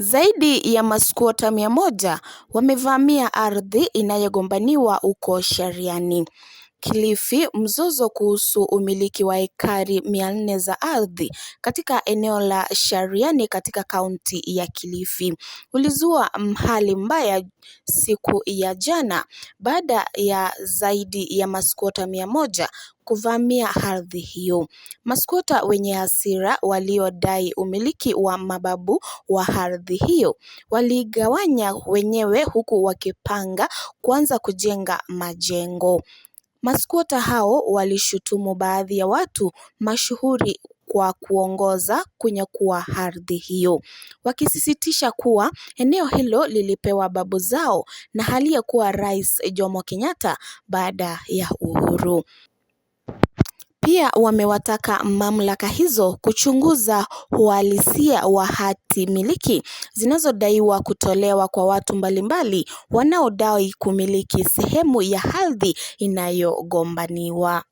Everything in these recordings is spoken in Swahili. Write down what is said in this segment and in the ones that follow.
Zaidi ya maskwota 100 wamevamia ardhi inayogombaniwa huko Shariani, Kilifi. Mzozo kuhusu umiliki wa ekari 400 za ardhi katika eneo la Shariani katika kaunti ya Kilifi ulizua hali mbaya siku ya jana baada ya zaidi ya maskwota 100 kuvamia ardhi hiyo. Maskwota wenye hasira waliodai umiliki wa mababu wa ardhi hiyo waligawanya wenyewe huku wakipanga kuanza kujenga majengo. Maskwota hao walishutumu baadhi ya watu mashuhuri kwa kuongoza kunyakua ardhi hiyo, wakisisitiza kuwa eneo hilo lilipewa babu zao na aliyekuwa Rais Jomo Kenyatta baada ya uhuru. Pia wamewataka mamlaka hizo kuchunguza uhalisia wa hati miliki zinazodaiwa kutolewa kwa watu mbalimbali wanaodai kumiliki sehemu ya ardhi inayogombaniwa.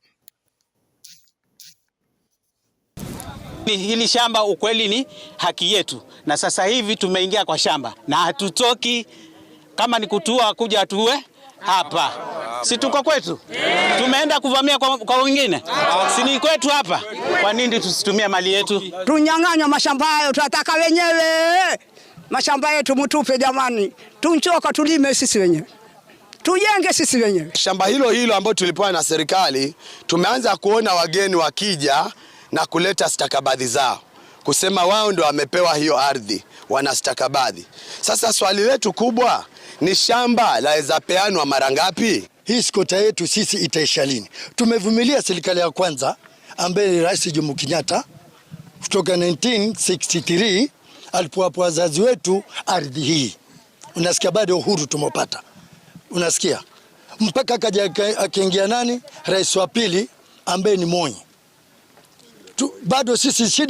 Hili shamba ukweli ni haki yetu, na sasa hivi tumeingia kwa shamba na hatutoki. Kama ni kutua kuja tuwe hapa, si tuko kwetu? Tumeenda kuvamia kwa wengine, si ni kwetu hapa? Kwa nini tusitumie mali yetu? Tunyang'anywa mashamba hayo, tunataka wenyewe mashamba yetu, mtupe jamani. Tunchoka, tulime sisi wenyewe, tujenge sisi wenyewe. Shamba hilo ambalo tulipewa na serikali, tumeanza kuona wageni wakija na kuleta stakabadhi zao kusema wao ndio wamepewa hiyo ardhi, wana stakabadhi. Sasa swali letu kubwa ni shamba laweza peanwa mara ngapi? Hii skota yetu sisi itaisha lini? Tumevumilia serikali ya kwanza ambaye Rais Jomo Kenyatta kutoka 1963 alipowapa wazazi wetu ardhi hii. Unasikia, bado uhuru tumepata. Unasikia? Mpaka akaingia nani? Rais wa pili ambaye ni Moi. Bado sisi